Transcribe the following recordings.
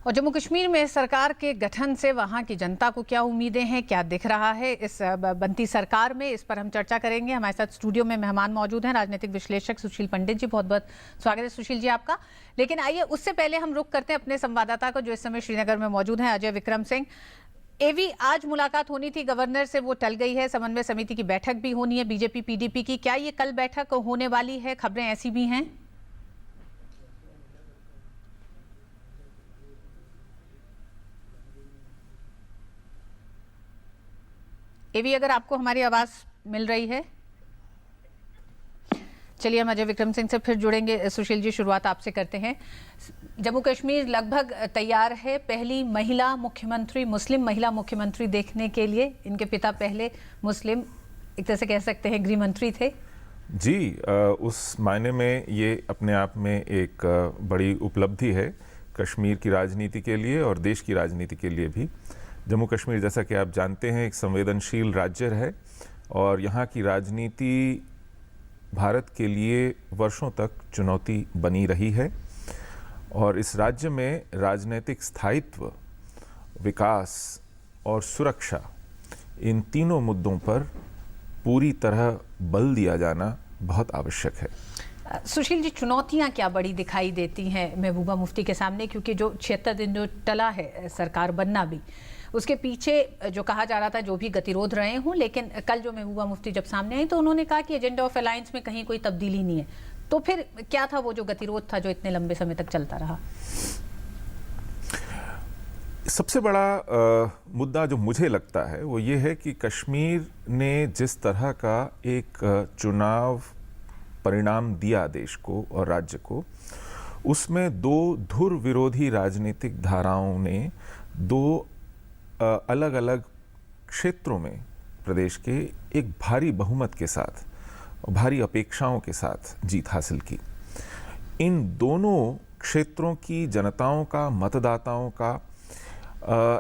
और जम्मू कश्मीर में सरकार के गठन से वहां की जनता को क्या उम्मीदें हैं, क्या दिख रहा है इस बनती सरकार में, इस पर हम चर्चा करेंगे। हमारे साथ स्टूडियो में मेहमान मौजूद हैं, राजनीतिक विश्लेषक सुशील पंडित जी। बहुत बहुत स्वागत है सुशील जी आपका। लेकिन आइए उससे पहले हम रुख करते हैं अपने संवाददाता को जो इस समय श्रीनगर में मौजूद हैं, अजय विक्रम सिंह। एवी, आज मुलाकात होनी थी गवर्नर से, वो टल गई है। समन्वय समिति की बैठक भी होनी है बीजेपी पीडीपी की, क्या ये कल बैठक होने वाली है? खबरें ऐसी भी हैं। एवी, अगर आपको हमारी आवाज मिल रही है, चलिए हम अजय विक्रम सिंह से फिर जुड़ेंगे। सुशील जी, शुरुआत आपसे करते हैं। जम्मू कश्मीर लगभग तैयार है, पहली महिला मुख्यमंत्री, मुस्लिम महिला मुख्यमंत्री देखने के लिए। इनके पिता पहले मुस्लिम, एक तरह से कह सकते हैं, गृह मंत्री थे। जी, उस मायने में ये अपने आप में एक बड़ी उपलब्धि है कश्मीर की राजनीति के लिए और देश की राजनीति के लिए भी। जम्मू कश्मीर, जैसा कि आप जानते हैं, एक संवेदनशील राज्य है और यहाँ की राजनीति भारत के लिए वर्षों तक चुनौती बनी रही है। और इस राज्य में राजनीतिक स्थायित्व, विकास और सुरक्षा, इन तीनों मुद्दों पर पूरी तरह बल दिया जाना बहुत आवश्यक है। सुशील जी, चुनौतियां क्या बड़ी दिखाई देती हैं महबूबा मुफ्ती के सामने? क्योंकि जो 76 दिन जो टला है सरकार बनना भी, उसके पीछे जो कहा जा रहा था जो भी गतिरोध रहे हों, लेकिन कल जो महबूबा मुफ्ती जब सामने आई तो उन्होंने कहा कि एजेंडा ऑफ अलायंस में कहीं कोई तब्दीली नहीं है। तो फिर क्या था वो जो गतिरोध था जो इतने लंबे समय तक चलता रहा? सबसे बड़ा मुद्दा जो मुझे लगता है वो ये है कि कश्मीर ने जिस तरह का एक चुनाव परिणाम दिया देश को और राज्य को, उसमें दो धुर विरोधी राजनीतिक धाराओं ने दो अलग अलग क्षेत्रों में प्रदेश के एक भारी बहुमत के साथ, भारी अपेक्षाओं के साथ जीत हासिल की। इन दोनों क्षेत्रों की जनताओं का, मतदाताओं का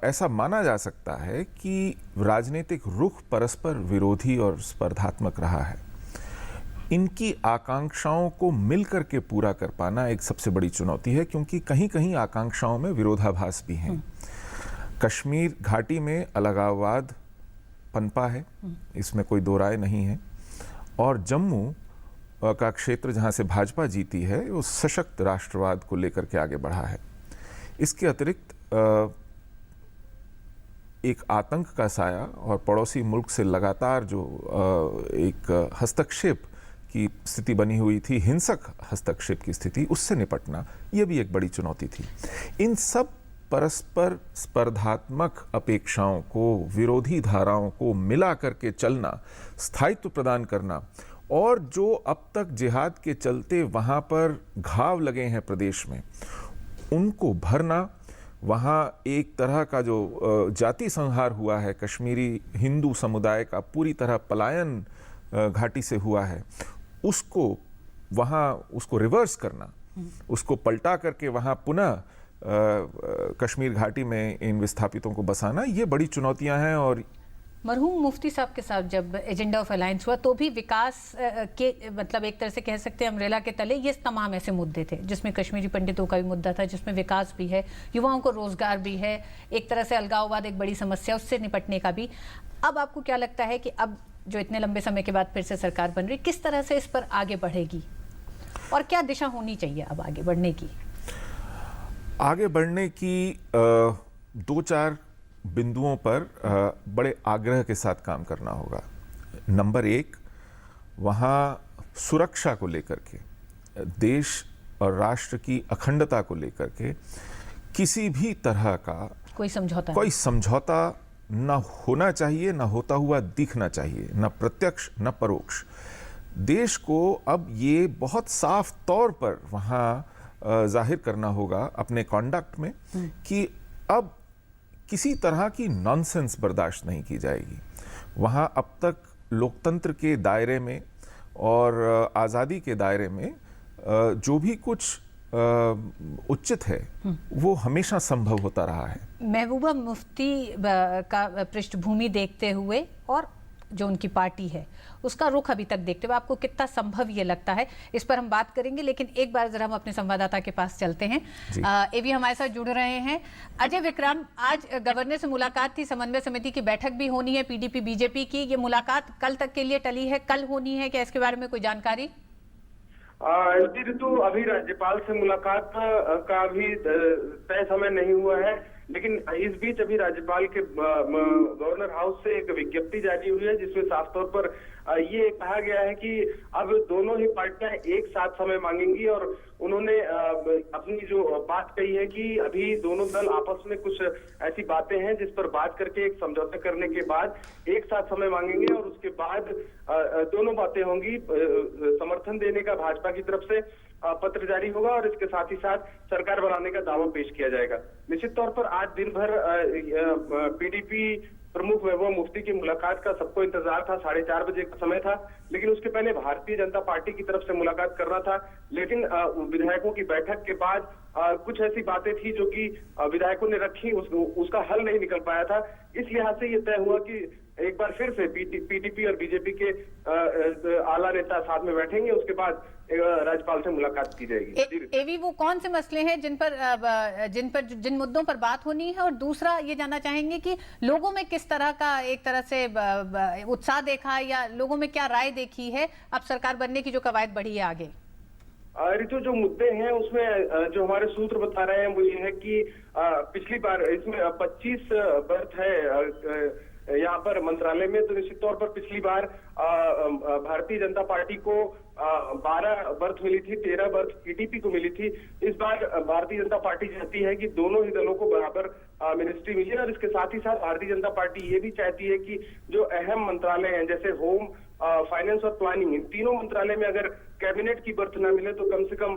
ऐसा माना जा सकता है कि राजनीतिक रुख परस्पर विरोधी और स्पर्धात्मक रहा है। इनकी आकांक्षाओं को मिलकर के पूरा कर पाना एक सबसे बड़ी चुनौती है, क्योंकि कहीं कहीं आकांक्षाओं में विरोधाभास भी हैं। कश्मीर घाटी में अलगाववाद पनपा है, इसमें कोई दो राय नहीं है। और जम्मू का क्षेत्र जहां से भाजपा जीती है, वो सशक्त राष्ट्रवाद को लेकर के आगे बढ़ा है। इसके अतिरिक्त एक आतंक का साया और पड़ोसी मुल्क से लगातार जो एक हस्तक्षेप की स्थिति बनी हुई थी, हिंसक हस्तक्षेप की स्थिति, उससे निपटना यह भी एक बड़ी चुनौती थी। इन सब परस्पर स्पर्धात्मक अपेक्षाओं को, विरोधी धाराओं को मिला करके चलना, स्थायित्व प्रदान करना, और जो अब तक जिहाद के चलते वहां पर घाव लगे हैं प्रदेश में, उनको भरना। वहाँ एक तरह का जो जाति संहार हुआ है, कश्मीरी हिंदू समुदाय का पूरी तरह पलायन घाटी से हुआ है, उसको रिवर्स करना, उसको पलटा करके वहाँ पुनः कश्मीर घाटी में इन विस्थापितों को बसाना, ये बड़ी चुनौतियां हैं। और मरहूम मुफ्ती साहब के साथ जब एजेंडा ऑफ अलायंस हुआ तो भी विकास के, मतलब एक तरह से कह सकते हैं अम्ब्रेला के तले ये तमाम ऐसे मुद्दे थे जिसमें कश्मीरी पंडितों का भी मुद्दा था, जिसमें विकास भी है, युवाओं को रोजगार भी है, एक तरह से अलगाववाद एक बड़ी समस्या, उससे निपटने का भी। अब आपको क्या लगता है कि अब जो इतने लंबे समय के बाद फिर से सरकार बन रही, किस तरह से इस पर आगे बढ़ेगी और क्या दिशा होनी चाहिए अब आगे बढ़ने की? आगे बढ़ने की दो चार बिंदुओं पर बड़े आग्रह के साथ काम करना होगा। नंबर एक, वहाँ सुरक्षा को लेकर के, देश और राष्ट्र की अखंडता को लेकर के किसी भी तरह का कोई समझौता न होना चाहिए, न होता हुआ दिखना चाहिए, न प्रत्यक्ष न परोक्ष। देश को अब ये बहुत साफ तौर पर वहाँ जाहिर करना होगा अपने कॉन्डक्ट में कि अब किसी तरह की नॉनसेंस बर्दाश्त नहीं की जाएगी। वहाँ अब तक लोकतंत्र के दायरे में और आज़ादी के दायरे में जो भी कुछ उचित है वो हमेशा संभव होता रहा है। महबूबा मुफ्ती का पृष्ठभूमि देखते हुए और जो उनकी पार्टी है उसका रुख अभी तक देखते हुए आपको कितना संभव ये लगता है, इस पर हम बात करेंगे। लेकिन एक बार जरा हम अपने संवाददाता के पास चलते हैं। एवी हमारे साथ जुड़ रहे हैं। अजय विक्रम, आज गवर्नर से मुलाकात थी, समन्वय समिति की बैठक भी होनी है पीडीपी बीजेपी की। ये मुलाकात कल तक के लिए टली है, कल होनी है क्या, इसके बारे में कोई जानकारी? ऋतु, अभी राज्यपाल से मुलाकात का भी तय समय नहीं हुआ है, लेकिन इस बीच अभी राज्यपाल के गवर्नर हाउस से एक विज्ञप्ति जारी हुई है जिसमें साफ तौर पर ये कहा गया है कि अब दोनों ही पार्टियां एक साथ समय मांगेंगी और उन्होंने अपनी जो बात कही है कि अभी दोनों दल आपस में कुछ ऐसी बातें हैं जिस पर बात करके एक समझौता करने के बाद एक साथ समय मांगेंगे और उसके बाद दोनों बातें होंगी। समर्थन देने का भाजपा की तरफ से पत्र जारी होगा और इसके साथ ही साथ सरकार बनाने का दावा पेश किया जाएगा। निश्चित तौर पर आज दिन भर पीडीपी प्रमुख महबूबा मुफ्ती की मुलाकात का सबको इंतजार था, 4:30 बजे का समय था, लेकिन उसके पहले भारतीय जनता पार्टी की तरफ से मुलाकात करना था। लेकिन विधायकों की बैठक के बाद कुछ ऐसी बातें थी जो कि विधायकों ने रखी, उसका हल नहीं निकल पाया था। इस लिहाज से ये तय हुआ कि एक बार फिर से पीडीपी और बीजेपी के आला नेता साथ में बैठेंगे, उसके बाद राज्यपाल से मुलाकात की जाएगी। एवी, वो कौन से मसले हैं जिन मुद्दों पर बात होनी है? और दूसरा ये जानना चाहेंगे कि लोगों में किस तरह का एक तरह से उत्साह देखा है या लोगों में क्या राय देखी है अब सरकार बनने की जो कवायद बढ़ी है आगे? ऋतु, जो मुद्दे हैं उसमें जो हमारे सूत्र बता रहे हैं वो ये है कि पिछली बार इसमें 25 बर्थ है यहाँ पर मंत्रालय में, तो निश्चित तौर पर पिछली बार भारतीय जनता पार्टी को 12 बर्थ मिली थी, 13 बर्थ पीडीपी को मिली थी। इस बार भारतीय जनता पार्टी चाहती है कि दोनों ही दलों को बराबर मिनिस्ट्री मिले और इसके साथ ही साथ भारतीय जनता पार्टी ये भी चाहती है कि जो अहम मंत्रालय हैं जैसे होम, फाइनेंस और प्लानिंग, इन तीनों मंत्रालय में अगर कैबिनेट की बर्थ ना मिले तो कम से कम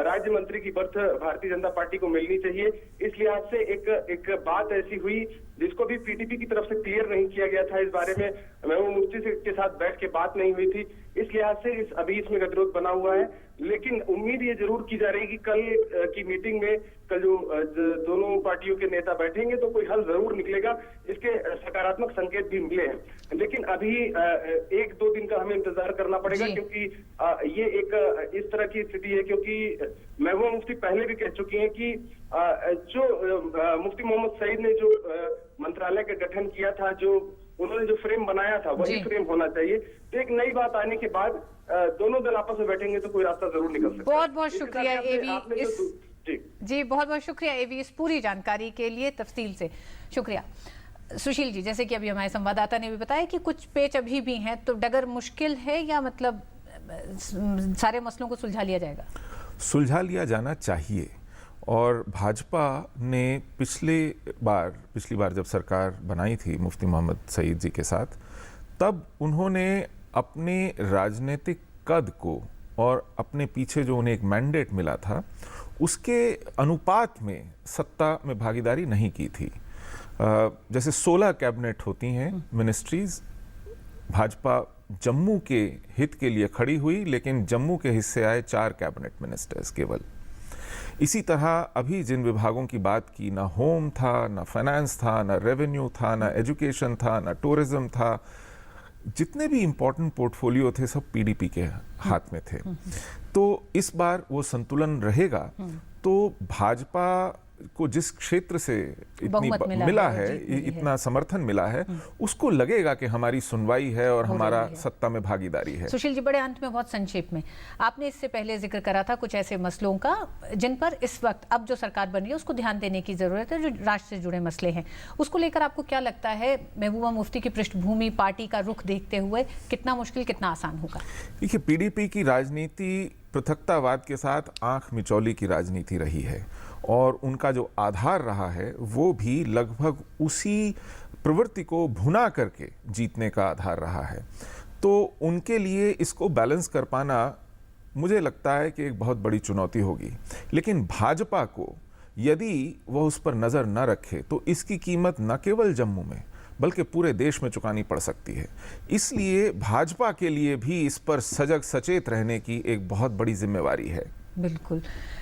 राज्य मंत्री की बर्थ भारतीय जनता पार्टी को मिलनी चाहिए। इस लिहाज से एक बात ऐसी हुई जिसको भी पीडीपी की तरफ से क्लियर नहीं किया गया था, इस बारे में महबूबा मुफ्ती के साथ बैठ के बात नहीं हुई थी। इस लिहाज से अभी इसमें गतिरोध बना हुआ है, लेकिन उम्मीद ये जरूर की जा रही है कि कल की मीटिंग में कल जो दोनों पार्टियों के नेता बैठेंगे तो कोई हल जरूर निकलेगा, इसके सकारात्मक संकेत भी मिले हैं। लेकिन अभी 1-2 दिन का हमें इंतजार करना पड़ेगा क्योंकि ये एक इस तरह की स्थिति है, क्योंकि महबूबा मुफ्ती पहले भी कह चुकी हैं कि जो मुफ्ती मोहम्मद सईद ने जो मंत्रालय का गठन किया था, जो उन्होंने जो फ्रेम बनाया था वही फ्रेम होना चाहिए। तो एक नई बात आने के बाद दोनों दल आपस में बैठेंगे तो कोई रास्ता जरूर निकल सकता है। बहुत बहुत शुक्रिया एवी, जी बहुत बहुत शुक्रिया एवी इस पूरी जानकारी के लिए, तफसील से शुक्रिया। सुशील जी, जैसे कि अभी हमारे संवाददाता ने भी बताया कि कुछ पेच अभी भी हैं, तो डगर मुश्किल है या मतलब सारे मसलों को सुलझा लिया जाएगा? सुलझा लिया जाना चाहिए। और भाजपा ने पिछली बार जब सरकार बनाई थी मुफ्ती मोहम्मद सईद जी के साथ, तब उन्होंने अपने राजनीतिक कद को और अपने पीछे जो उन्हें एक मैंडेट मिला था उसके अनुपात में सत्ता में भागीदारी नहीं की थी। जैसे 16 कैबिनेट होती हैं मिनिस्ट्रीज, भाजपा जम्मू के हित के लिए खड़ी हुई, लेकिन जम्मू के हिस्से आए 4 कैबिनेट मिनिस्टर्स केवल। इसी तरह अभी जिन विभागों की बात की, ना होम था, ना फाइनेंस था, ना रेवेन्यू था, ना एजुकेशन था, ना टूरिज्म था, जितने भी इंपॉर्टेंट पोर्टफोलियो थे सब पीडीपी के हाथ में थे। तो इस बार वो संतुलन रहेगा। तो भाजपा को जिस क्षेत्र से इतनी मिला है, इतना समर्थन मिला है, उसको लगेगा कि हमारी सुनवाई है और हमारा सत्ता में भागीदारी है। सुशील जी, बड़े अंत में बहुत संक्षेप में, आपने इससे पहले जिक्र करा था कुछ ऐसे मसलों का जिन पर इस वक्त अब जो सरकार बन रही है उसको ध्यान देने की जरूरत है, जो राष्ट्र से जुड़े मसले हैं, उसको लेकर आपको क्या लगता है महबूबा मुफ्ती की पृष्ठभूमि, पार्टी का रुख देखते हुए कितना मुश्किल कितना आसान होगा? देखिए, पीडीपी की राजनीति पृथकतावाद के साथ आंख मिचौली की राजनीति रही है और उनका जो आधार रहा है वो भी लगभग उसी प्रवृत्ति को भुना करके जीतने का आधार रहा है। तो उनके लिए इसको बैलेंस कर पाना मुझे लगता है कि एक बहुत बड़ी चुनौती होगी। लेकिन भाजपा को यदि वह उस पर नज़र न रखे तो इसकी कीमत न केवल जम्मू में बल्कि पूरे देश में चुकानी पड़ सकती है। इसलिए भाजपा के लिए भी इस पर सजग सचेत रहने की एक बहुत बड़ी जिम्मेवारी है। बिल्कुल,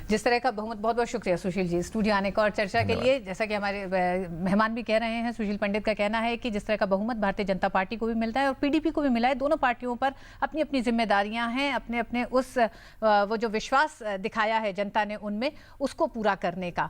जिस तरह का बहुमत, बहुत बहुत शुक्रिया सुशील जी स्टूडियो आने का और चर्चा के लिए। जैसा कि हमारे मेहमान भी कह रहे हैं, सुशील पंडित का कहना है कि जिस तरह का बहुमत भारतीय जनता पार्टी को भी मिलता है और पीडीपी को भी मिला है, दोनों पार्टियों पर अपनी अपनी जिम्मेदारियां हैं, अपने अपने उस वो जो विश्वास दिखाया है जनता ने उनमें, उसको पूरा करने का।